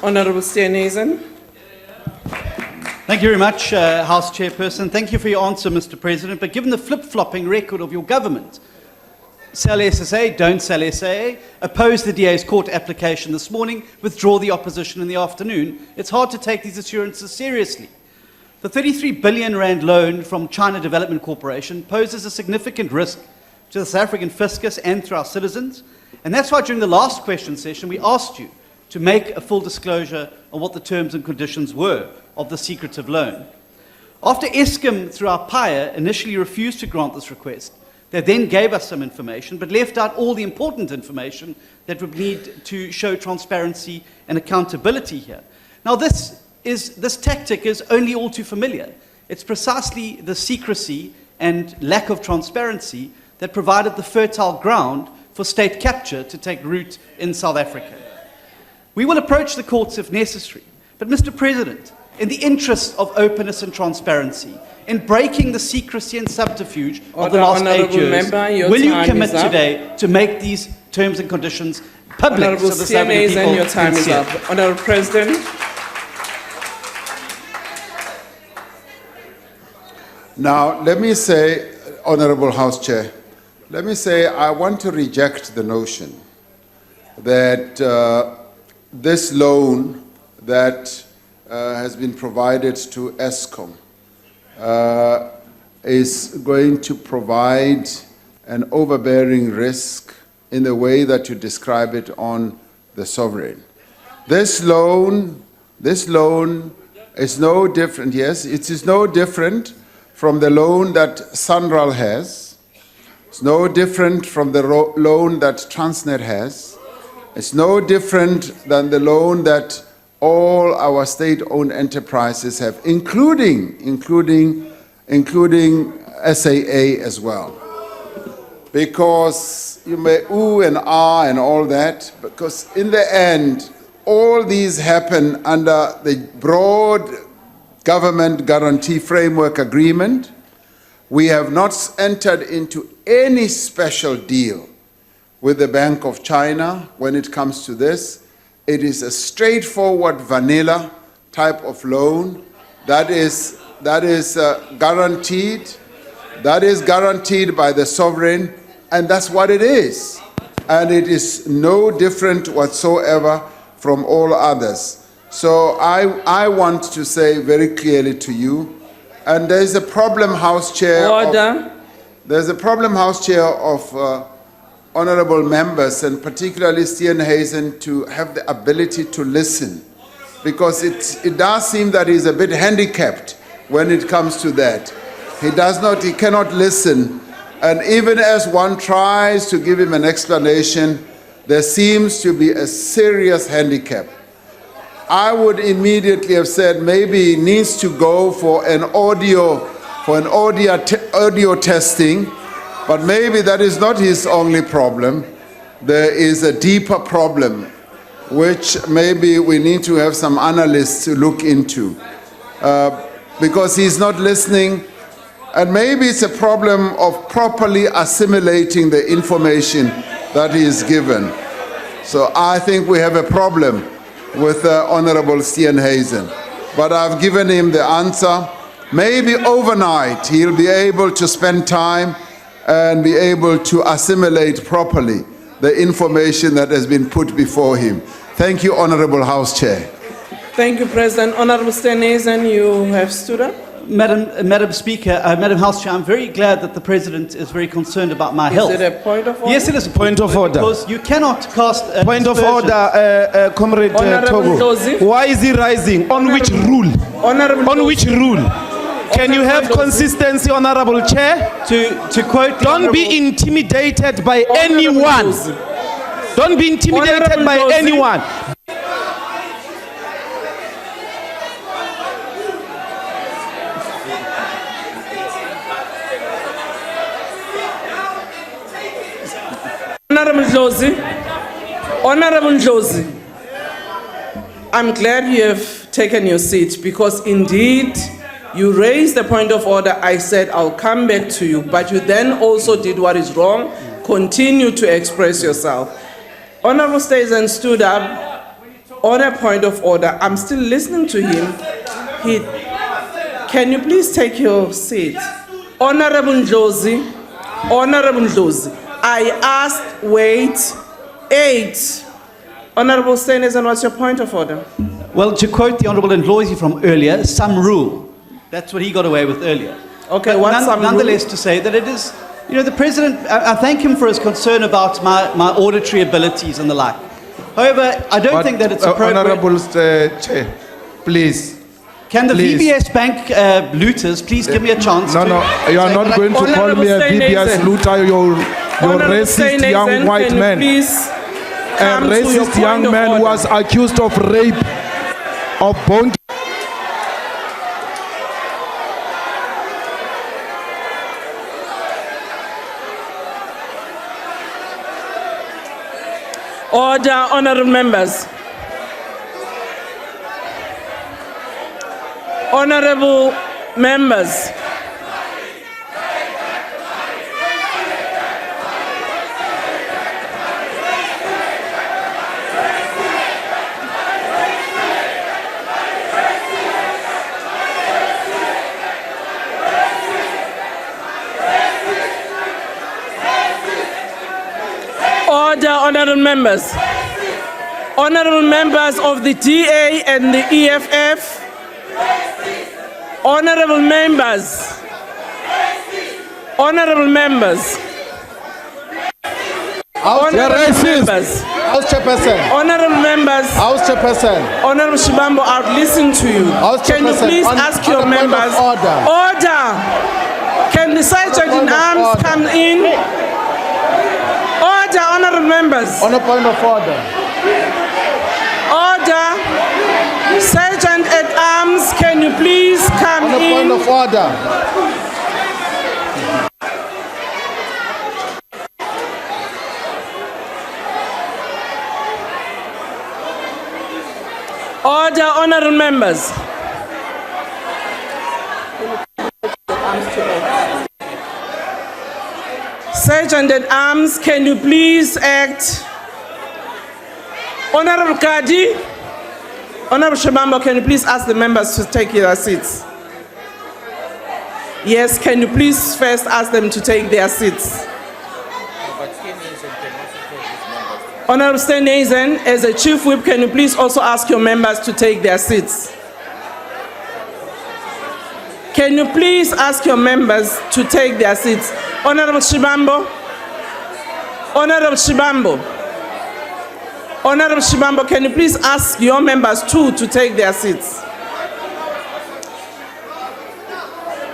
Honourable Steenhuisen. Thank you very much, House Chairperson. Thank you for your answer, Mr. President. But given the flip-flopping record of your government, sell SSA, don't sell SAA, oppose the DA's court application this morning, withdraw the opposition in the afternoon, it's hard to take these assurances seriously. The 33 billion rand loan from China Development Corporation poses a significant risk to the South African fiscus and to our citizens. And that's why during the last question session, we asked you to make a full disclosure on what the terms and conditions were of the secretive loan. After Eskom, through our PIA, initially refused to grant this request, they then gave us some information, but left out all the important information that would need to show transparency and accountability here. Now, this tactic is only all too familiar. It's precisely the secrecy and lack of transparency that provided the fertile ground for state capture to take root in South Africa. We will approach the courts if necessary, but Mr. President, in the interest of openness and transparency, in breaking the secrecy and subterfuge of the last 8 years, will you commit today to make these terms and conditions public so the South African people your time is up. Honourable President. Now, let me say, Honourable House Chair, let me say I want to reject the notion that this loan that has been provided to Eskom is going to provide an overbearing risk in the way that you describe it on the sovereign. This loan is no different, yes, it is no different from the loan that Sanral has. It's no different from the loan that Transnet has. It's no different than the loan that all our state-owned enterprises have, including SAA as well. Because you may ooh and ah and all that, because in the end, all these happen under the broad government guarantee framework agreement. We have not entered into any special deal with the Bank of China when it comes to this. It is a straightforward vanilla type of loan that is guaranteed. That is guaranteed by the sovereign, and that's what it is. And it is no different whatsoever from all others. So I want to say very clearly to you, and there's a problem, House Chair. Order. There's a problem, House Chair, of honourable members, and particularly Steenhuisen, to have the ability to listen, because it does seem that he's a bit handicapped when it comes to that. He cannot listen, and even as one tries to give him an explanation, there seems to be a serious handicap. I would immediately have said maybe he needs to go for an audio testing, but maybe that is not his only problem. There is a deeper problem, which maybe we need to have some analysts to look into, because he's not listening, and maybe it's a problem of properly assimilating the information that he is given. So I think we have a problem with Honourable Steenhuisen, but I've given him the answer. Maybe overnight he'll be able to spend time and be able to assimilate properly the information that has been put before him. Thank you, Honourable House Chair. Thank you, President. Honourable Steenhuisen, you have stood up. Madam Speaker, Madam House Chair, I'm very glad that the President is very concerned about my health. Is it a point of order? Yes, it is a point of order. Because you cannot cast a point of order, Comrade Togo. Why is he rising? On which rule? On which rule? Can you have consistency, Honourable Chair? To quote, don't be intimidated by anyone. Don't be intimidated by anyone. Honourable Ndlozi, I'm glad you have taken your seat, because indeed you raised the point of order. I said I'll come back to you, but you then also did what is wrong. Continue to express yourself. Honourable Steenhuisen stood up. On a point of order, I'm still listening to him. Can you please take your seat? Honorable Ndlozi, I asked, wait, 8. Honorable Steenhuisen, what's your point of order? Well, to quote the Honourable Ndlozi from earlier, some rule. That's what he got away with earlier. Okay, But what's some rule? nonetheless, to say that it is, the President, I thank him for his concern about my auditory abilities and the like. However, I don't think that it's appropriate. Honourable Chair, please. Can the please. VBS Bank looters please give me a chance No, to... you are not going to call Honourable me a VBS Steenhuisen. looter, you Honorable racist Steenhuisen, young white can you man. please A come to your racist point young of man who order? was accused of rape, of bone. Order, honorable members. Honorable members. Order, honorable members. Honorable members of the DA and the EFF. Honorable members. Honorable members. Honorable members. House Chairperson. Honorable members. House Chairperson. Honorable Shibambo, I've listened to you. House Can you Chairperson, please on- ask on your a point of members? order. Order. Can the sergeant in point of arms order. come in? Order, honorable members. On a point of order. Order. Sergeant at arms, can you please come On a point in? of order. Order, honorable members. Sergeant at arms, can you please act? Honorable Kadi, Honorable Shibambo, can you please ask the members to take their seats? Yes, can you please first ask them to take their seats? Honorable Steenhuisen, as a chief whip, can you please also ask your members to take their seats? Can you please ask your members to take their seats? Honorable Shibambo, Honorable Shibambo, Honorable Shibambo, can you please ask your members too to take their seats?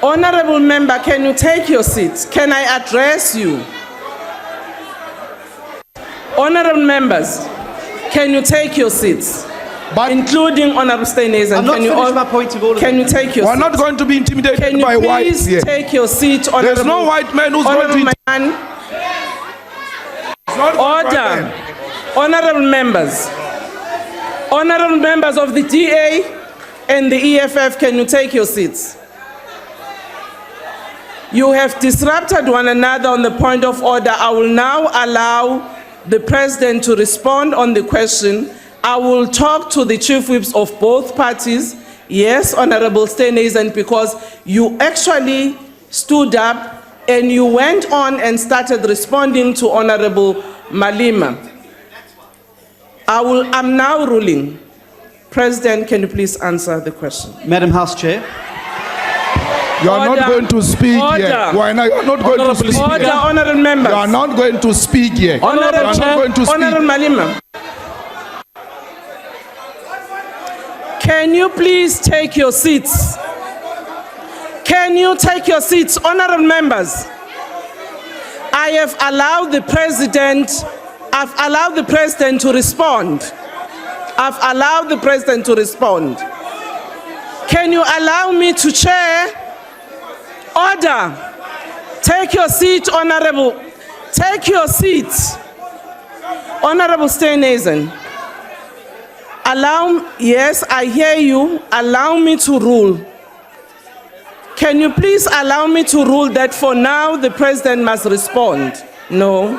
Honorable member, can you take your seats? Can I address you? Honorable members, can you take your seats? But Including Honorable Steenhuisen. I'm not Can you finished all- my point of order. Can you take your we're seat? not going to be intimidated Can you by whites please here. take your seat, Honorable? There's no white man who's going to Honorable intimidate. man. It's not white Order. man. Honorable members. Honorable members of the DA and the EFF, can you take your seats? You have disrupted one another on the point of order. I will now allow the President to respond on the question. I will talk to the chief whips of both parties. Yes, Honorable Steenhuisen, because you actually stood up and you went on and started responding to Honorable Malima. I'm now ruling. President, can you please answer the question? Madam House Chair. You are Order. not going to speak Order. here. Why not? You are not going to speak Order, here. honorable members. You are not going to speak here. You Honorable are not Chair, going to speak. Honorable Malima. Can you please take your seats? Can you take your seats, honorable members? I have allowed the President, I've allowed the President to respond. I've allowed the President to respond. Can you allow me to chair? Order. Take your seat, honorable. Take your seat. Honorable Steenhuisen. Yes, I hear you. Allow me to rule. Can you please allow me to rule that for now the President must respond? No.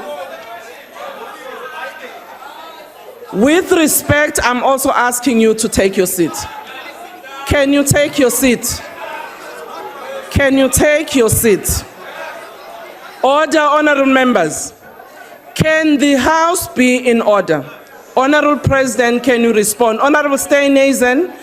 With respect, I'm also asking you to take your seat. Can you take your seat? Can you take your seat? Order, honorable members. Can the House be in order? Honorable President, can you respond? Honorable Steenhuisen,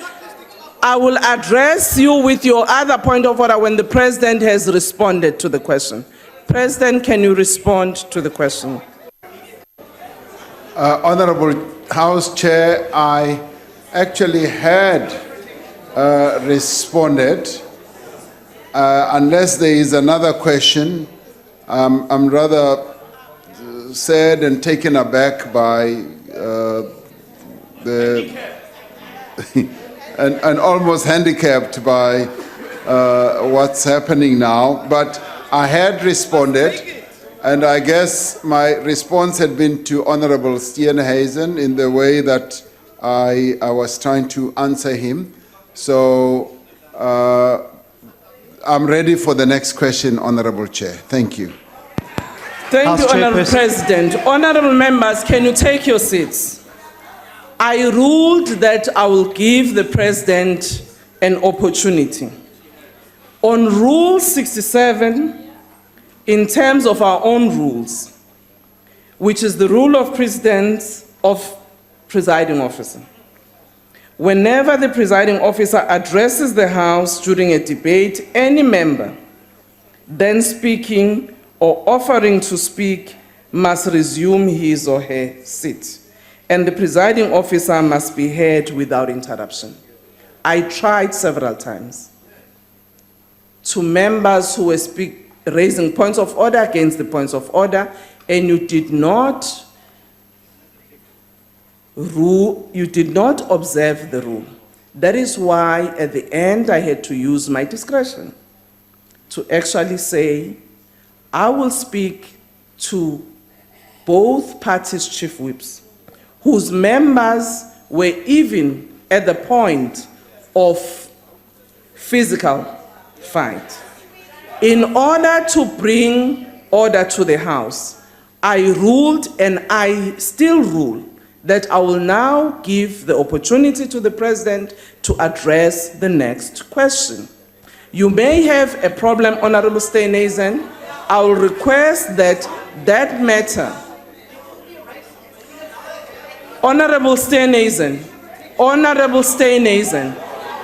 I will address you with your other point of order when the President has responded to the question. President, can you respond to the question? Honorable House Chair, I actually had responded. Unless there is another question, I'm rather sad and taken aback by and almost handicapped by what's happening now. But I had responded, and I guess my response had been to Honorable Steenhuisen in the way that I was trying to answer him. So I'm ready for the next question, Honorable Chair. Thank you. Thank you, Honorable President. Honorable members, can you take your seats? I ruled that I will give the President an opportunity. On Rule 67, in terms of our own rules, which is the rule of precedence of presiding officer, whenever the presiding officer addresses the House during a debate, any member then speaking or offering to speak must resume his or her seat, and the presiding officer must be heard without interruption. I tried several times to members who were raising points of order against the points of order, and you did not observe the rule. That is why at the end I had to use my discretion to actually say, I will speak to both parties' chief whips, whose members were even at the point of physical fight. In order to bring order to the House, I ruled, and I still rule, that I will now give the opportunity to the President to address the next question. You may have a problem, Honorable Steenhuisen. I will request that that matter, Honorable Steenhuisen,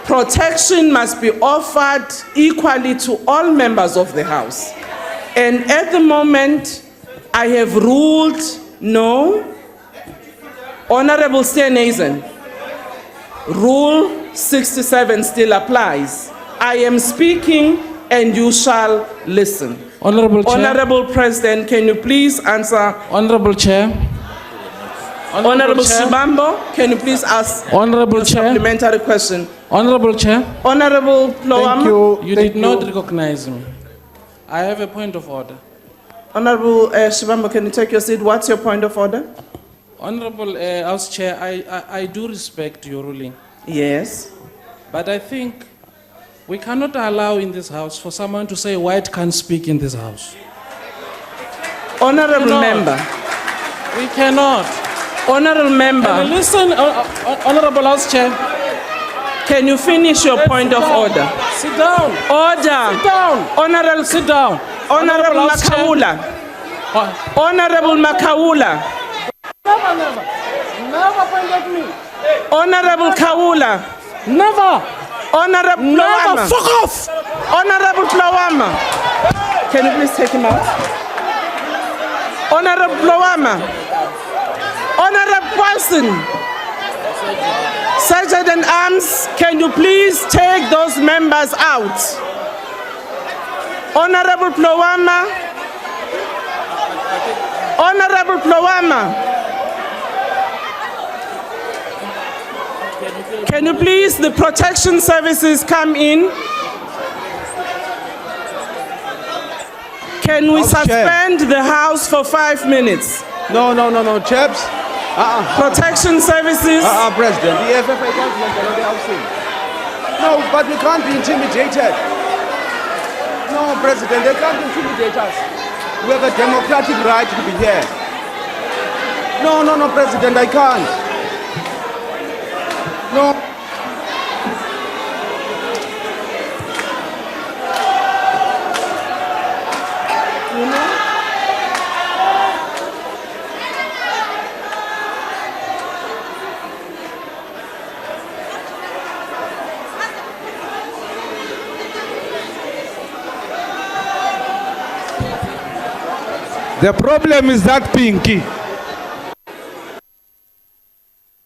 protection must be offered equally to all members of the House. And at the moment, I have ruled no. Honorable Steenhuisen, Rule 67 still applies. I am speaking and you shall listen. Honorable Chair. Honorable President, can you please answer? Honorable Chair. Honorable Shibambo, can you please ask Honorable a Chair. supplementary question? Honorable Chair. Honorable Plowam. You did not recognize me. I have a point of order. Honorable Shibambo, can you take your seat? What's your point of order? Honorable House Chair, I do respect your ruling. Yes. But I think we cannot allow in this House for someone to say white can't speak in this House. Honorable member. We cannot. Honorable member. Can you listen, Honorable House Chair. Can you finish your point of order? Sit down. Order. Sit down. Honorable, sit down. Honorable Makaula. Honorable Makaula. Never point at me. Honorable Kaula. Never. Honorable Never. Plawama. Fuck off. Honorable Plawama. Can you please take him out? Honorable Plawama. Honorable Paulson. Sergeant in Arms, can you please take those members out? Honorable Plawama. Honorable Plawama. Can you please, the protection services come in? Can we suspend the House for 5 minutes? No, chaps. Protection services. President, the EFF can't the House. No, but we can't be intimidated. No, President, they can't intimidate us. We have a democratic right to be here. No, President, I can't. No. The problem is that Pinky.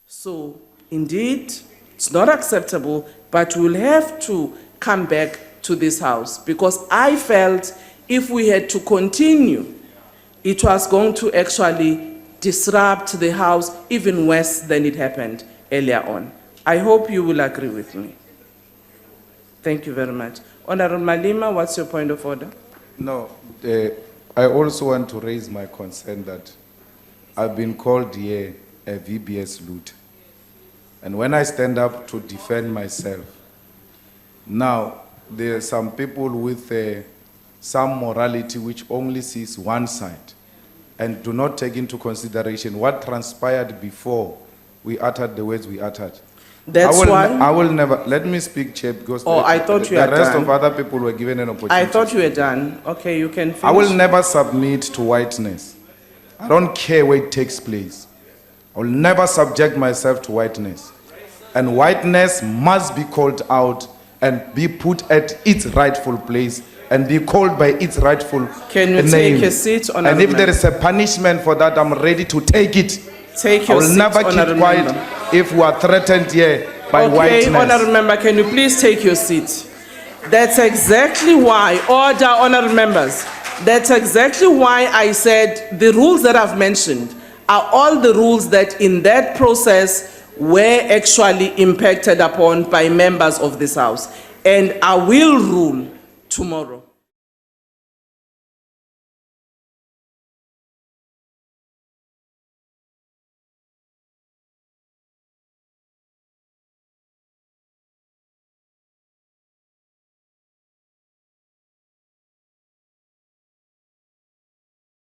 So, indeed, it's not acceptable, but we'll have to come back to this house because I felt if we had to continue, it was going to actually disrupt the house even worse than it happened earlier on. I hope you will agree with me. Thank you very much. Honorable Malima, what's your point of order? No, I also want to raise my concern that I've been called here a VBS looter. And when I stand up to defend myself, now there are some people with some morality which only sees one side and do not take into consideration what transpired before we uttered the words we uttered. That's why I will never, let me speak, Chair, because I thought you the had rest done. of other people were given an opportunity. I thought you were done. Okay, you can finish. I will never submit to whiteness. I don't care where it takes place. I will never subject myself to whiteness. And whiteness must be called out and be put at its rightful place and be called by its rightful name. Can you take a seat, Honorable And if there Member? is a punishment for that, I'm ready to take it. Take I your will seat, never keep Honorable quiet Member. if we are threatened here by Okay, whiteness. Honorable Member, can you please take your seat? That's exactly why, order, Honorable Members, that's exactly why I said the rules that I've mentioned are all the rules that in that process were actually impacted upon by members of this House. And I will rule tomorrow.